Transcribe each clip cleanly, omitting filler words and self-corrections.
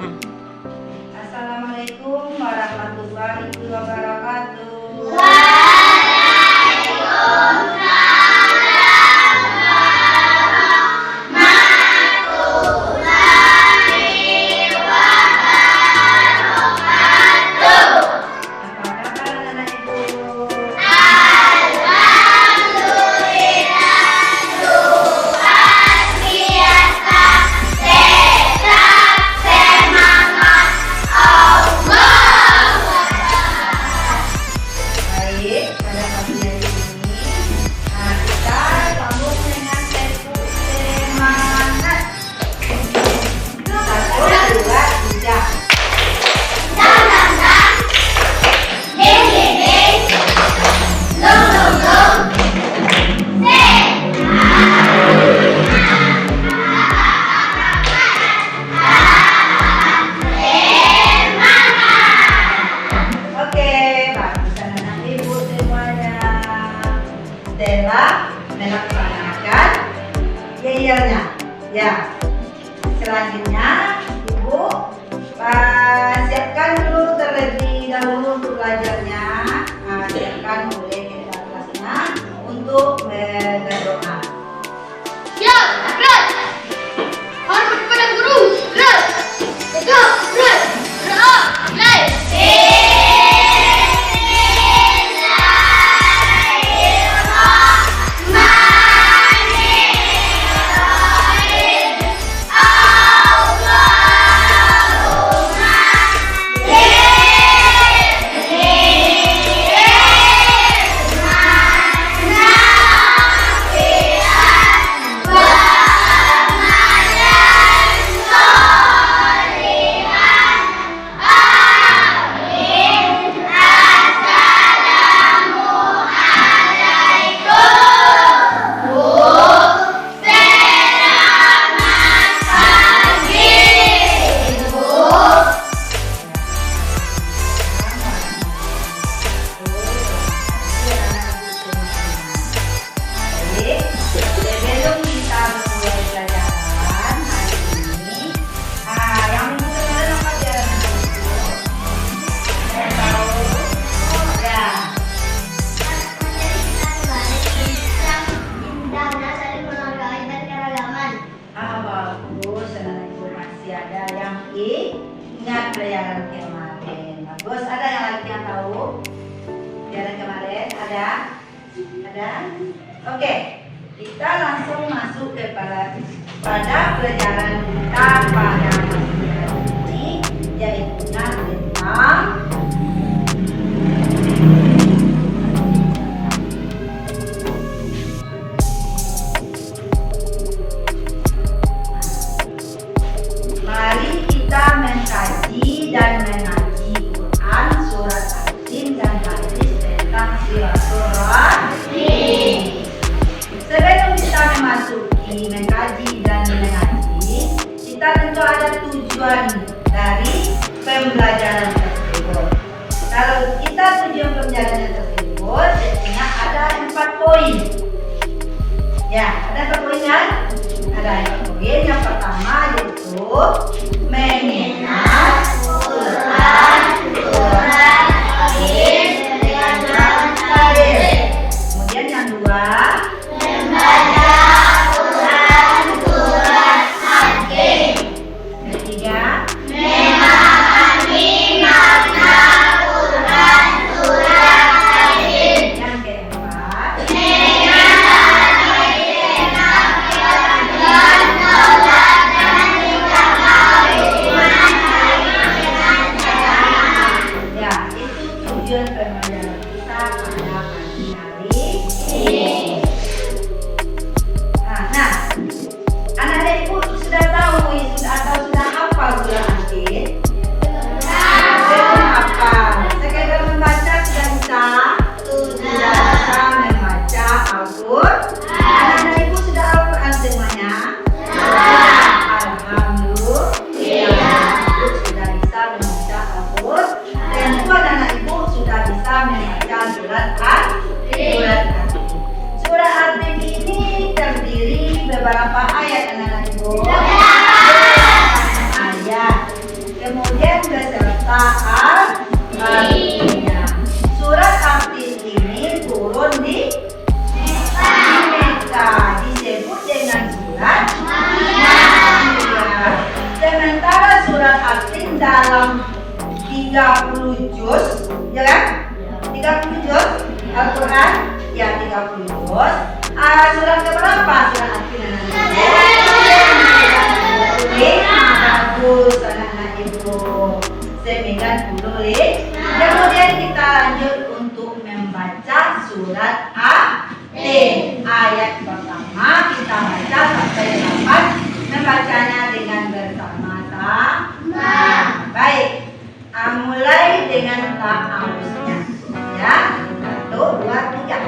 Assalamualaikum warahmatullahi wabarakatuh. Melaksanakan yel-yelnya. Ya, selanjutnya Ibu siapkan dulu terlebih dahulu untuk belajarnya. Siapkan mulai ke kelasnya untuk berdoa. Ya, gerak. Hormat kepada guru. Gerak. Tegak, gerak. Gerak, mulai. Ingat pelajaran kemarin. Bagus, ada yang lagi yang tahu? Pelajaran kemarin ada? Ada? Oke, kita langsung masuk pada pelajaran kita pada ini, yaitu tentang mari kita mengkaji dan mengaji Quran, surat Yasin dan hadis tentang silaturahmi. Sebelum kita memasuki mengkaji dan mengaji, kita tentu ada tujuan dari pembelajaran tersebut. Kalau kita tujuan pembelajaran tersebut, tentunya ada 4 poin. Ya, ada 4 poin kan? Ada 4 poin. Yang pertama yaitu mengenal Quran, surat, hadis dengan dalil. Kemudian yang kedua, membaca Quran, surat, hadis. Ketiga, memahami makna Quran, surat, hadis. Yang keempat, menjalani dengan sholat dan dalam 30 juz, ya kan? 30 juz Al-Quran, ya 30 juz. Surat keberapa? Surat bagus anak-anak ibu 90. Kemudian kita lanjut untuk membaca surat At-Tin. Ayat pertama kita baca sampai 8. Membacanya dengan bersama-sama. Baik. Mulai dengan ta'awuznya. Ya. 1, 2, 3.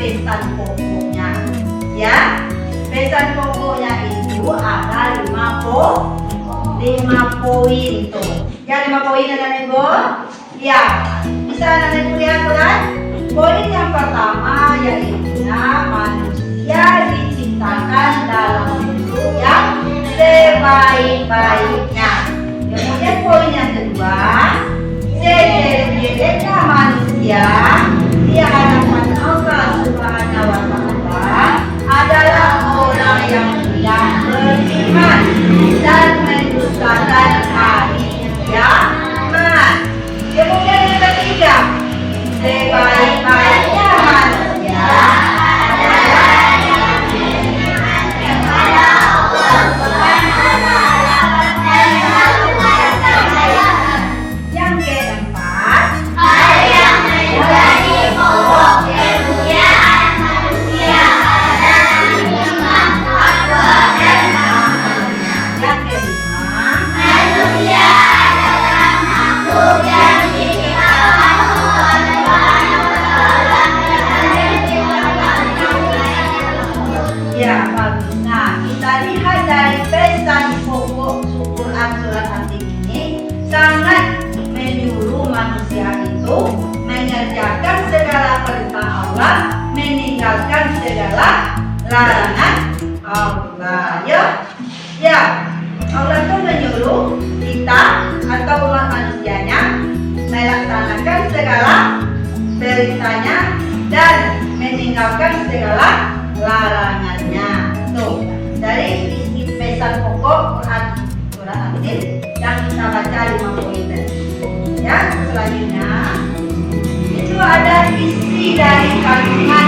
pesan pokoknya, ya. Pesan pokoknya itu ada 5 poin tuh. Ya, 5 poin ada Ibu. Ya, bisa Anda lihat kan? Poin yang pertama yaitu manusia diciptakan dalam bentuk yang sebaik-baiknya. Kemudian poin yang kedua, sejelek-jeleknya manusia di hadapan Allah Subhanahu wa Ta'ala adalah orang yang tidak beriman dan mendustakan hari kiamat. Kemudian yang ketiga, sebaik-baiknya manusia adalah yang beriman kepada Allah Subhanahu wa Ta'ala. Yang keempat, yang menjadi pokok kemuliaan manusia bagus. Nah, kita lihat dari prestasi pokok Quran surat An-Tin ini sangat menyuruh manusia itu mengerjakan segala perintah Allah, meninggalkan segala larangan Allah. Ya, Allah itu menyuruh kita atau umat manusianya melaksanakan segala perintahnya dan meninggalkan segala larangannya. Tuh, dari isi pesan pokok Quran surat An-Tin yang kita baca 5 poin tadi. Ya, selanjutnya itu ada isi dari kandungan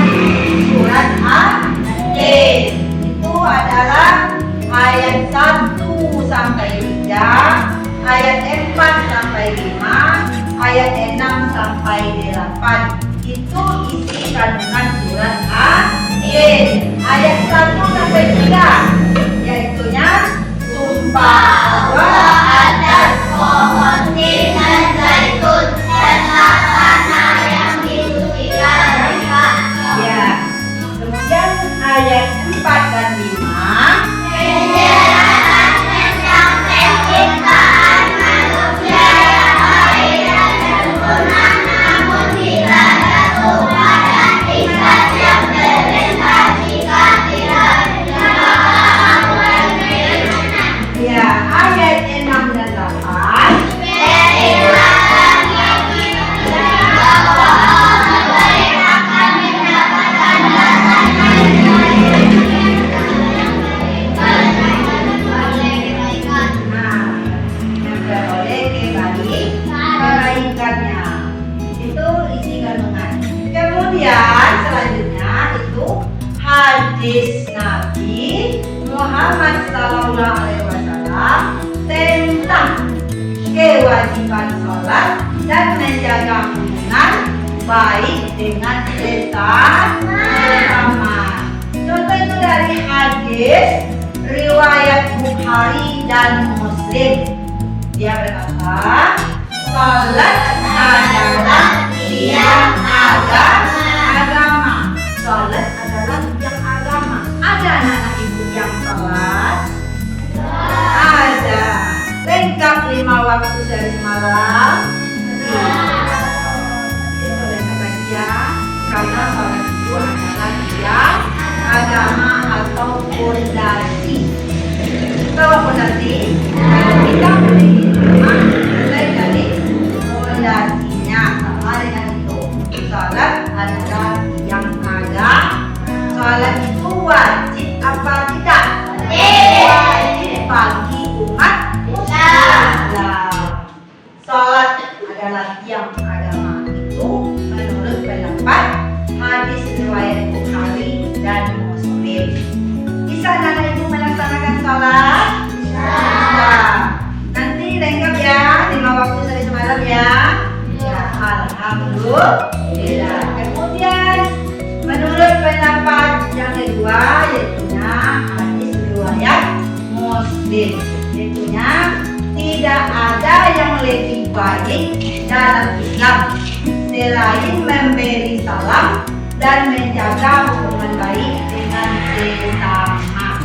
surat An-Tin. Itu adalah ayat 1 sampai 3, ayat 4 sampai 5, ayat 6 sampai 8. Itu isi kandungan surat An-Tin. Ayat 1 sampai 3 yaitunya sumpah Allah atas pohon tin dan zaitun dan tanah yang disucikan. Ya. Kemudian ayat 4 dan 5 penjelasan tentang penciptaan manusia yang baik dan sempurna, namun bila jatuh pada sifat yang terendah jika tidak ya, ayat 6 dan 8 perintahkan bahwa orang baik akan mendapatkan balasan memperoleh kebaikannya. Itu isi kandungan. Kemudian selanjutnya itu hadis Nabi Muhammad SAW tentang kewajiban sholat dan menjaga hubungan baik dengan sesama. Contoh itu dari hadis riwayat Bukhari dan Muslim. Dia berkata, sholat adalah tiang agama. Sholat adalah tiang agama. Ada anak ibu yang sholat? Ada. Lengkap 5 waktu sehari semalam? Tidak boleh bahagia karena sholat itu adalah tiang agama atau fondasi. Tahu fondasi? Kalau kita memiliki rumah, mulai dari fondasinya. Sama dengan itu, sholat adalah tiang agama. Sholat itu wajib apa tidak? Wajib bagi umat Islam. Sholat adalah tiang agama itu menurut pendapat hadis riwayat Bukhari dan Muslim. Bisa anak ibu melaksanakan sholat? Bisa. Nanti lengkap ya 5 waktu sehari semalam ya. Ya, alhamdulillah. Kemudian menurut pendapat yang kedua yaitunya hadis riwayat Muslim, yaitunya tidak ada yang lebih baik dalam Islam selain memberi salam dan menjaga hubungan baik dengan sesama.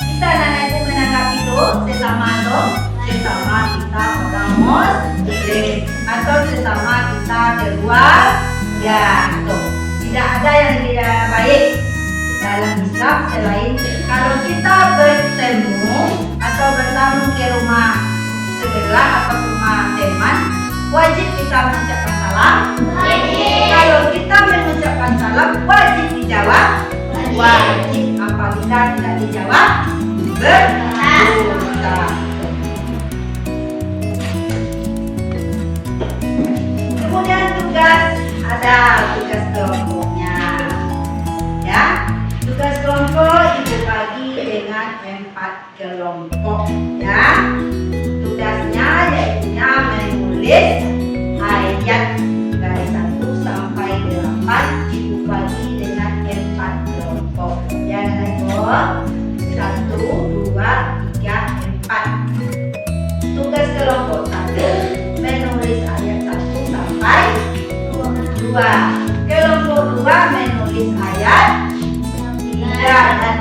Bisa anak ibu menanggapi itu sesama atau sesama kita orang Muslim atau sesama kita keluarga. Tidak ada yang tidak baik dalam Islam selain kalau kita bertemu atau bertamu ke rumah sebelah atau rumah teman, wajib kita mengucapkan salam. Kalau kita mengucapkan salam, wajib dijawab. Wajib. Apabila tidak dijawab, berdosa. Kemudian ada tugas kelompoknya. Ya, tugas kelompok dibagi dengan 4 kelompok. Ya, tugasnya yaitu menulis ayat dari 1 sampai 8 dibagi dengan 4 kelompok. Ya, kelompok 1, 2, 3, 4. Tugas kelompok 1 menulis ayat 1 sampai 2. Kelompok 2 menulis ayat 3 dan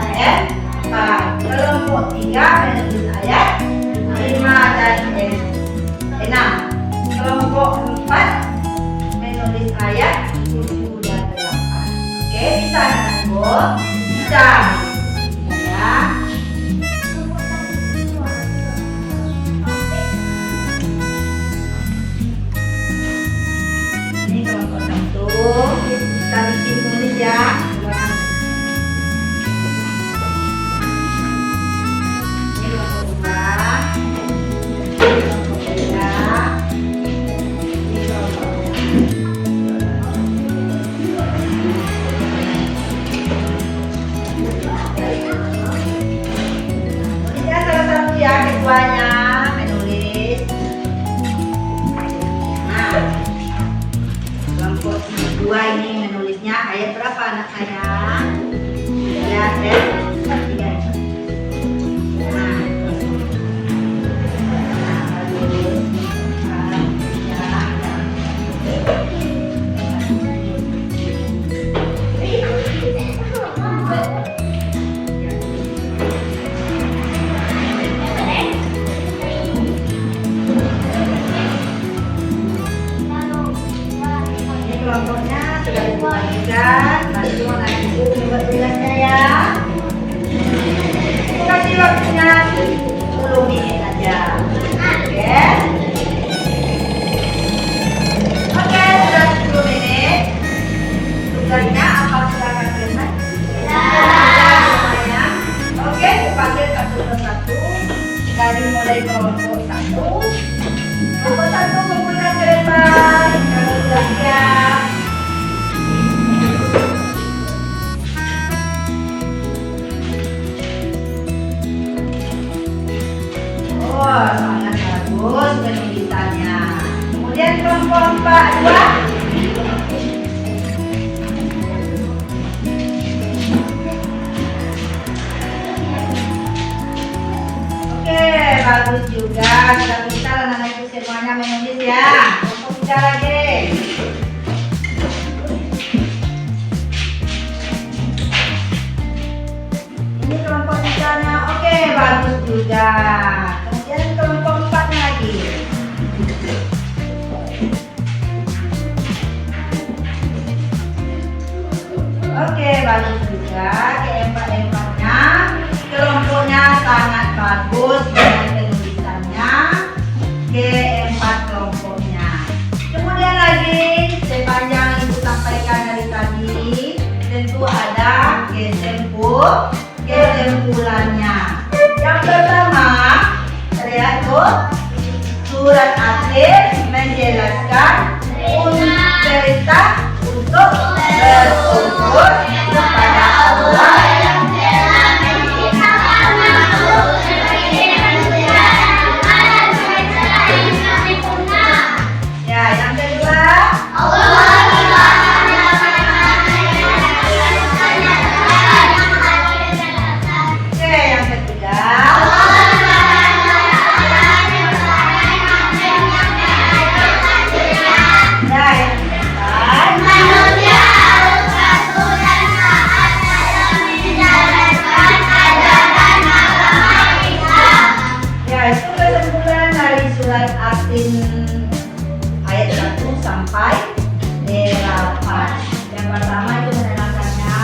bisa. Ya. Ini kelompok 1. Kita bikin tulis ya. Ini kelompok 2. Kelompok 3. Ini kelompok 4. Ya, salah satu ya ketuanya menulis. Nah, kelompok 2 ini menulisnya ayat berapa anak saya? Ya, dan 3. Nah, kelompoknya sudah dibagikan. Bantu anak ibu buat tugasnya ya. Aku kasih waktunya 10 menit aja. Oke. Oke, sudah 10 menit. Tugasnya apa, silakan lihat. Semuanya. Oke, dipanggil satu persatu. Dari mulai kelompok 1. Kelompok 1 kumpulkan ke depan. Kalau sudah siap. Oh, sangat bagus penulisannya. Kemudian kelompok 4, 2. Oke, bagus juga. Sudah bisa anak-anak itu semuanya menulis ya. Kelompok 3 lagi. Ini kelompok 3-nya. Oke, bagus juga. Kemudian kelompok 4-nya lagi. Oke, bagus juga. Keempat-empatnya. Kelompoknya sangat bagus dengan penulisannya. Keempat kelompoknya. Kemudian lagi, sepanjang ibu sampaikan dari tadi, tentu ada kesimpulannya. Yang pertama, lihat tuh, surat akhir menjelaskan cerita untuk bersyukur kepada Allah yang telah menciptakan makhluk sebagai manusia dan selain sempurna. Ya, yang kedua, Allah ayat 1 sampai 8. Yang pertama itu menerangkannya.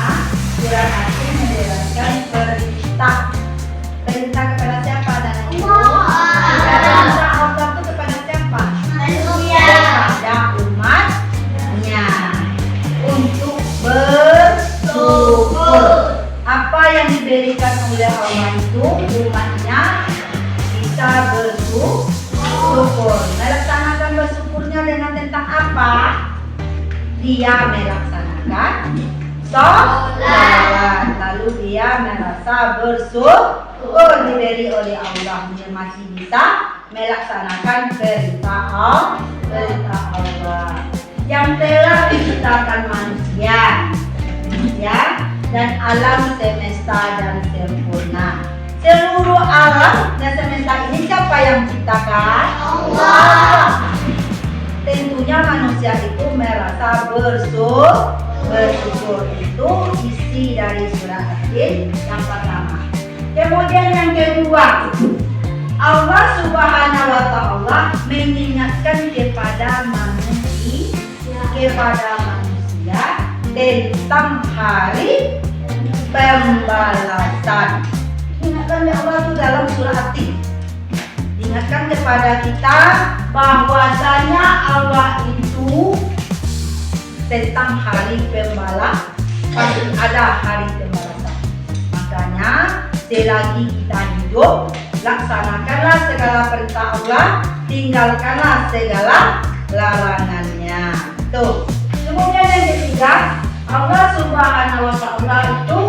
Surat Asin menjelaskan perintah kepada siapa dan perintah Allah itu kepada siapa? Kepada umatnya untuk bersyukur. Apa yang diberikan oleh Allah itu umatnya bisa bersyukur. Melaksanakan bersyukurnya dengan tentang apa? Dia melaksanakan sholat. Lalu dia merasa bersyukur diberi oleh Allah. Dia masih bisa melaksanakan perintah Allah yang telah menciptakan manusia dan alam semesta dan sempurna. Seluruh alam dan semesta ini siapa yang menciptakan? Allah. Tentunya manusia itu merasa bersyukur. Itu isi dari surat Asin yang pertama. Kemudian yang kedua, Allah Subhanahu wa Ta'ala mengingatkan kepada manusia tentang hari pembalasan. Ingatkan ya Allah itu dalam surah At-Tin. Ingatkan kepada kita bahwasanya Allah itu tentang hari pembalasan, pasti ada hari pembalasan. Makanya selagi kita hidup, laksanakanlah segala perintah Allah, tinggalkanlah segala larangannya. Tuh. Kemudian yang ketiga, Allah Subhanahu wa Ta'ala itu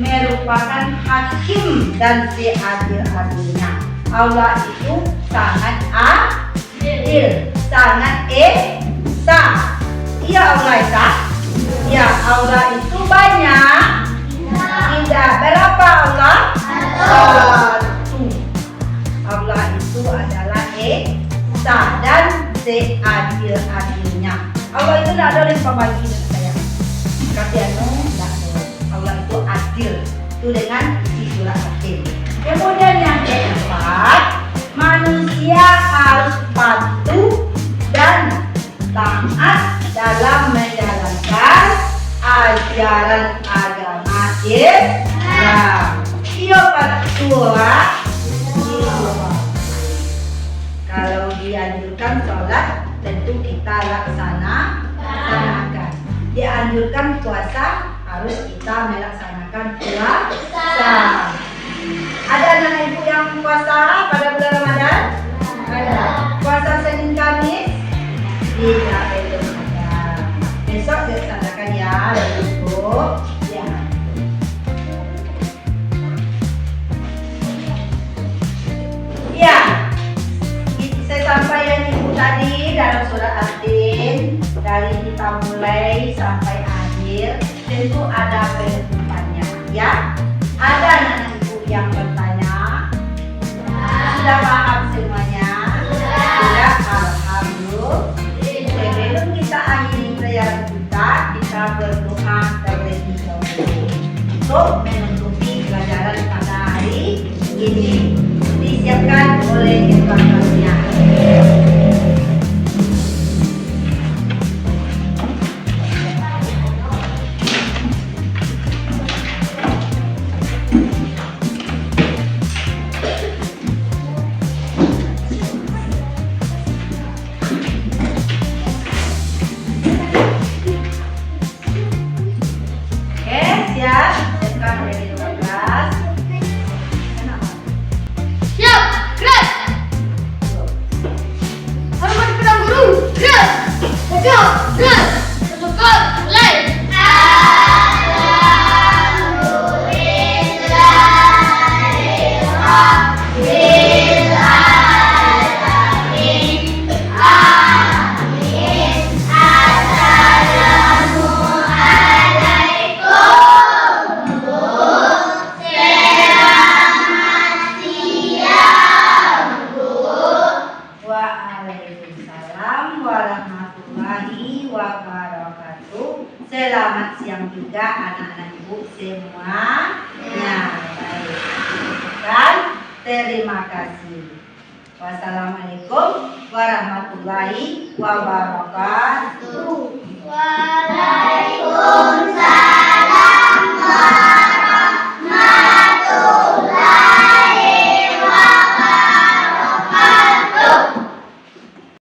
merupakan hakim dan seadil-adilnya. Allah itu sangat adil, sangat esa. Iya Allah esa. Ya Allah itu banyak. Tidak berapa Allah? Satu. Allah itu adalah esa dan seadil-adilnya. Allah itu tidak ada yang pembagi dengan saya. Kasihanmu tidak ada. Allah itu adil. Itu dengan isi surah At-Tin. Kemudian yang keempat, manusia harus patuh dan taat dalam menjalankan ajaran agama Islam. Iya patuh. Kalau dianjurkan sholat, tentu kita laksanakan. Dianjurkan puasa, harus kita melaksanakan puasa. Ada anak ibu yang puasa pada bulan Ramadan? Ada. Puasa Senin Kamis? Tidak, belum ada. Besok dilaksanakan ya, ibu. Ya. Ya. Saya sampaikan ibu tadi dalam surah At-Tin, dari kita mulai sampai akhir tentu ada penutupannya ya. Ada anak ibu yang bertanya, sudah paham semuanya? Sudah, alhamdulillah. Sebelum kita akhiri pelajaran kita berdoa terlebih dahulu untuk menutupi pelajaran pada hari ini. Disiapkan oleh ketua-ketuanya. Selamat siang juga anak-anak ibu semuanya. Baik. Terima kasih. Wassalamualaikum warahmatullahi wabarakatuh.